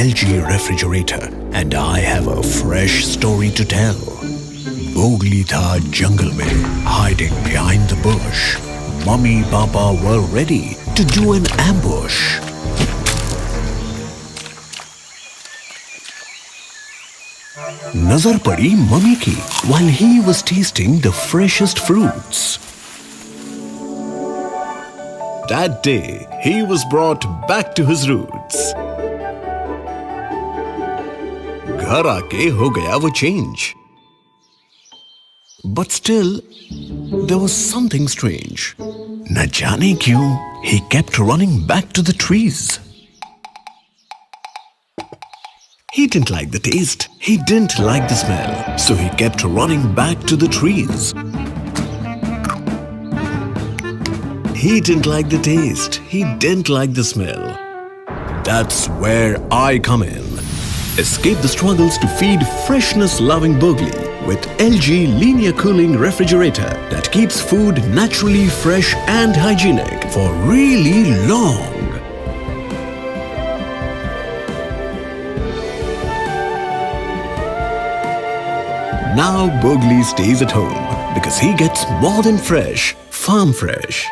LG refrigerator and I have a fresh story to tell. Bowgli tha jungle mein, hiding behind the bush. Mummy Papa were ready to do an ambush. Nazar padi mummy ki while he was tasting the freshest fruits. That day, he was brought back to his roots. घर आके हो गया वो change. But still, there was something strange. न जाने क्यों, he kept running back to the trees. He didn't like the taste. He didn't like the smell. So he kept running back to the trees. He didn't like the taste. He didn't like the smell. That's where I come in. Escape the struggles to feed freshness-loving Bowgli with LG linear cooling refrigerator that keeps food naturally fresh and hygienic for really long. Now Bowgli stays at home because he gets more than fresh, farm fresh.